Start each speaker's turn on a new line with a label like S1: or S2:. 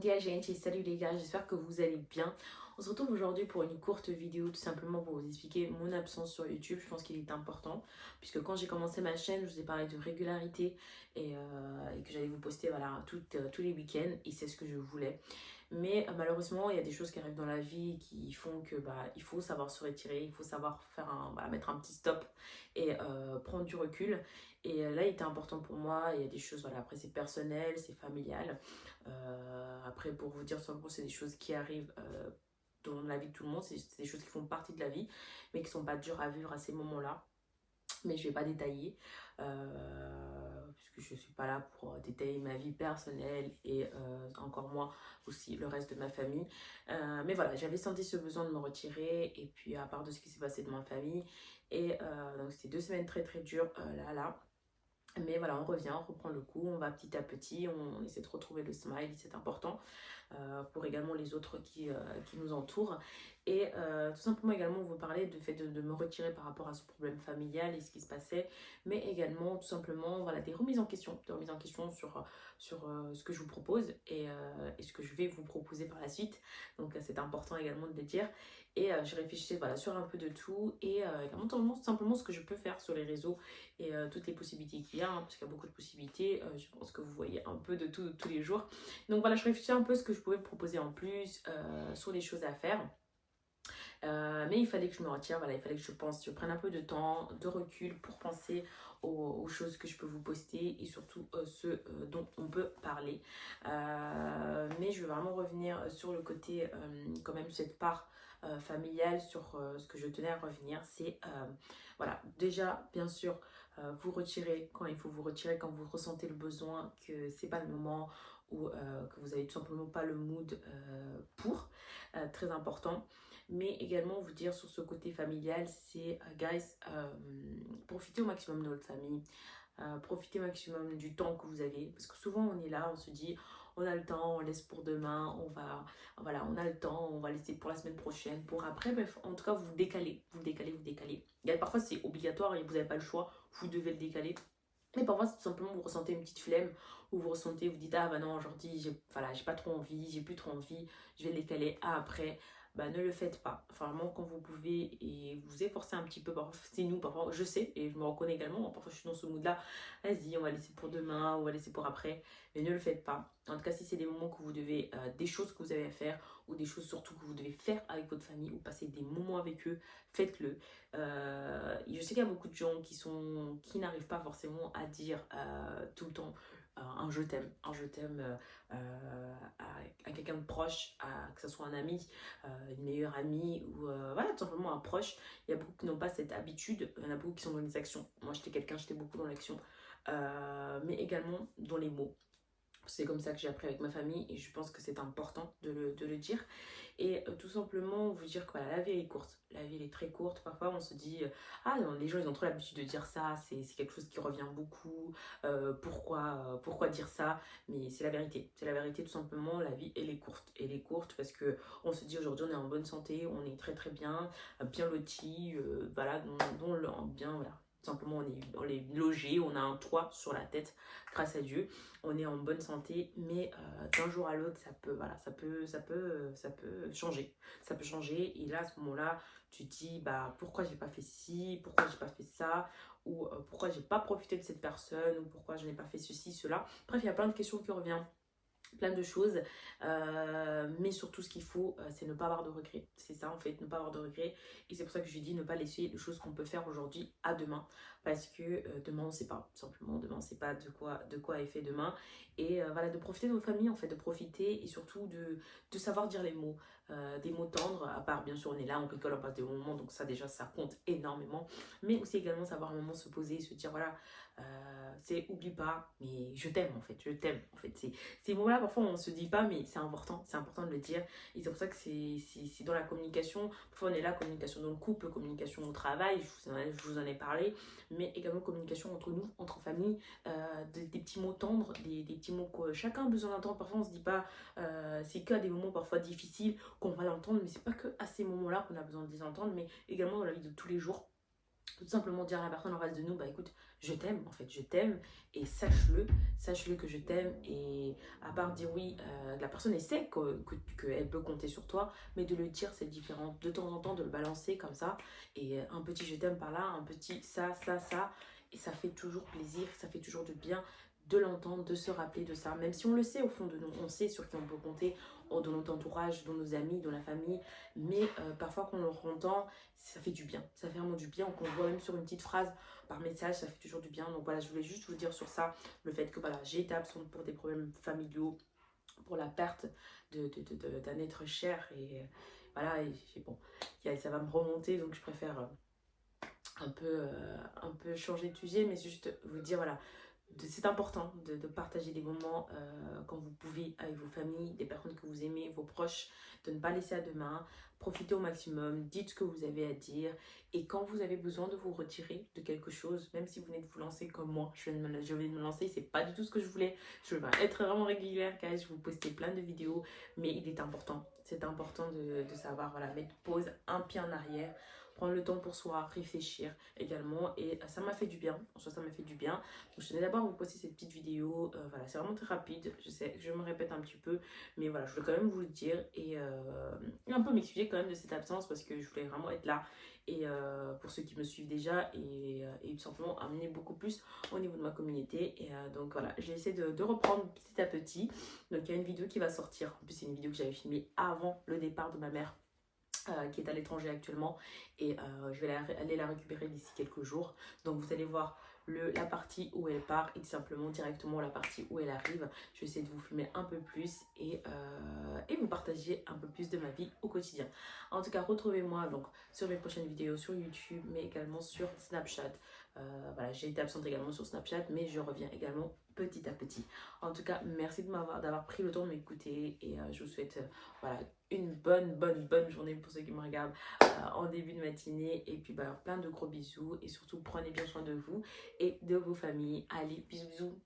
S1: dia gente, salut les gars, j'espère que vous allez bien. On se retrouve aujourd'hui pour une courte vidéo tout simplement pour vous expliquer mon absence sur YouTube. Je pense qu'il est important puisque quand j'ai commencé ma chaîne, je vous ai parlé de régularité et que j'allais vous poster voilà, tous les week-ends et c'est ce que je voulais. Mais malheureusement, il y a des choses qui arrivent dans la vie qui font que il faut savoir se retirer, il faut savoir faire mettre un petit stop et prendre du recul. Et là, il était important pour moi. Il y a des choses, voilà, après c'est personnel, c'est familial. Après, pour vous dire simplement, c'est des choses qui arrivent dans la vie de tout le monde. C'est des choses qui font partie de la vie, mais qui sont pas dures à vivre à ces moments-là. Mais je vais pas détailler, puisque je suis pas là pour détailler ma vie personnelle et encore moins aussi le reste de ma famille. Mais voilà, j'avais senti ce besoin de me retirer et puis à part de ce qui s'est passé dans ma famille. Et donc c'était 2 semaines très très dures là. Mais voilà, on revient, on reprend le coup, on va petit à petit, on essaie de retrouver le smile, c'est important pour également les autres qui nous entourent. Et tout simplement également vous parler du fait de me retirer par rapport à ce problème familial et ce qui se passait, mais également tout simplement voilà, des remises en question sur ce que je vous propose et ce que je vais vous proposer par la suite. Donc c'est important également de le dire. Et je réfléchissais voilà, sur un peu de tout et également tout simplement ce que je peux faire sur les réseaux et toutes les possibilités qu'il y a, parce qu'il y a beaucoup de possibilités. Je pense que vous voyez un peu de tout tous les jours. Donc voilà, je réfléchissais un peu à ce que je pouvais vous proposer en plus sur les choses à faire. Mais il fallait que je me retire, voilà, il fallait que je prenne un peu de temps, de recul pour penser aux choses que je peux vous poster et surtout ceux dont on peut parler. Mais je veux vraiment revenir sur le côté, quand même, cette part familiale, sur ce que je tenais à revenir. C'est, voilà, déjà, bien sûr, vous retirer quand il faut vous retirer, quand vous ressentez le besoin, que c'est pas le moment ou que vous avez tout simplement pas le mood pour. Très important. Mais également vous dire sur ce côté familial, c'est guys, profitez au maximum de votre famille, profitez au maximum du temps que vous avez, parce que souvent on est là, on se dit on a le temps, on laisse pour demain, voilà, on a le temps, on va laisser pour la semaine prochaine, pour après, bref, en tout cas vous décalez, vous décalez, vous décalez. Parfois c'est obligatoire et vous n'avez pas le choix, vous devez le décaler. Mais parfois c'est tout simplement vous ressentez une petite flemme, ou vous ressentez, vous dites ah bah non aujourd'hui j'ai pas trop envie, j'ai plus trop envie, je vais le décaler à après. Bah, ne le faites pas. Enfin, vraiment, quand vous pouvez et vous efforcez un petit peu, parfois, c'est nous, parfois, je sais, et je me reconnais également, parfois je suis dans ce mood-là, vas-y, on va laisser pour demain, on va laisser pour après, mais ne le faites pas. En tout cas, si c'est des moments que vous devez, des choses que vous avez à faire, ou des choses surtout que vous devez faire avec votre famille, ou passer des moments avec eux, faites-le. Je sais qu'il y a beaucoup de gens qui n'arrivent pas forcément à dire tout le temps un je t'aime à quelqu'un de proche, que ce soit un ami, une meilleure amie ou voilà, tout simplement un proche. Il y a beaucoup qui n'ont pas cette habitude, il y en a beaucoup qui sont dans les actions. Moi j'étais beaucoup dans l'action, mais également dans les mots. C'est comme ça que j'ai appris avec ma famille et je pense que c'est important de le dire. Et tout simplement vous dire que voilà, la vie elle est courte. La vie elle est très courte. Parfois on se dit ah non, les gens ils ont trop l'habitude de dire ça, c'est quelque chose qui revient beaucoup. Pourquoi dire ça? Mais c'est la vérité. C'est la vérité tout simplement. La vie elle est courte. Elle est courte parce que on se dit aujourd'hui on est en bonne santé, on est très très bien, bien loti, voilà, bien voilà. Tout simplement on est logé, on a un toit sur la tête grâce à Dieu, on est en bonne santé, mais d'un jour à l'autre, ça peut changer. Ça peut changer, et là, à ce moment-là, tu te dis, bah, pourquoi j'ai pas fait ci, pourquoi j'ai pas fait ça, ou pourquoi j'ai pas profité de cette personne, ou pourquoi je n'ai pas fait ceci, cela. Bref, il y a plein de questions qui reviennent, plein de choses, mais surtout ce qu'il faut c'est ne pas avoir de regrets, c'est ça en fait, ne pas avoir de regrets. Et c'est pour ça que je dis ne pas laisser les choses qu'on peut faire aujourd'hui à demain, parce que demain on sait pas, simplement demain on sait pas de quoi est fait demain. Et voilà, de profiter de votre famille en fait, de profiter et surtout de savoir dire les mots, des mots tendres, à part bien sûr on est là, on rigole, on passe des bons moments, donc ça déjà ça compte énormément, mais aussi également savoir un moment se poser, se dire voilà, c'est oublie pas, mais je t'aime en fait, je t'aime en fait. Ces mots-là, parfois on se dit pas, mais c'est important de le dire. Et c'est pour ça que c'est dans la communication. Parfois on est là, communication dans le couple, communication au travail, je vous en ai parlé, mais également communication entre nous, entre familles, des petits mots tendres, des petits mots que chacun a besoin d'entendre. Parfois on se dit pas, c'est qu'à des moments parfois difficiles qu'on va l'entendre, mais c'est pas que à ces moments-là qu'on a besoin de les entendre, mais également dans la vie de tous les jours. tout simplement dire à la personne en face de nous, bah écoute, je t'aime, en fait, je t'aime, et sache-le que je t'aime, et à part dire oui, la personne elle sait qu'elle peut compter sur toi, mais de le dire c'est différent, de temps en temps de le balancer comme ça, et un petit je t'aime par là, un petit ça, et ça fait toujours plaisir, ça fait toujours du bien de l'entendre, de se rappeler de ça, même si on le sait au fond de nous, on sait sur qui on peut compter, dans notre entourage, dans nos amis, dans la famille, mais parfois quand on le entend, ça fait du bien, ça fait vraiment du bien, qu'on voit même sur une petite phrase par message, ça fait toujours du bien. Donc voilà, je voulais juste vous dire sur ça, le fait que voilà, j'ai été absente pour des problèmes familiaux, pour la perte d'un être cher, et voilà, et bon, ça va me remonter, donc je préfère un peu changer de sujet, mais c'est juste vous dire voilà, c'est important de partager des moments quand vous pouvez avec vos familles, des personnes que vous aimez, vos proches, de ne pas laisser à demain, profitez au maximum, dites ce que vous avez à dire, et quand vous avez besoin de vous retirer de quelque chose, même si vous venez de vous lancer comme moi, je viens de me lancer, c'est pas du tout ce que je voulais, je vais être vraiment régulière car je vous poster plein de vidéos, mais il est important, c'est important de savoir, voilà, mettre pause, un pied en arrière, prendre le temps pour soi, réfléchir également, et ça m'a fait du bien, en soi ça m'a fait du bien. Donc, je tenais d'abord à vous poster cette petite vidéo, voilà, c'est vraiment très rapide, je sais que je me répète un petit peu, mais voilà, je voulais quand même vous le dire, et un peu m'excuser quand même de cette absence, parce que je voulais vraiment être là, et pour ceux qui me suivent déjà, et tout simplement amener beaucoup plus au niveau de ma communauté, et donc voilà, j'ai essayé de reprendre petit à petit. Donc il y a une vidéo qui va sortir, en plus c'est une vidéo que j'avais filmée avant le départ de ma mère, qui est à l'étranger actuellement, et je vais aller la récupérer d'ici quelques jours. Donc vous allez voir la partie où elle part, et simplement directement la partie où elle arrive. Je vais essayer de vous filmer un peu plus, et vous partager un peu plus de ma vie au quotidien. En tout cas, retrouvez-moi donc sur mes prochaines vidéos sur YouTube, mais également sur Snapchat. Voilà, j'ai été absente également sur Snapchat, mais je reviens également petit à petit. En tout cas, merci d'avoir pris le temps de m'écouter, et je vous souhaite voilà, une bonne journée pour ceux qui me regardent en début de matinée, et puis bah, plein de gros bisous, et surtout prenez bien soin de vous et de vos familles. Allez, bisous bisous.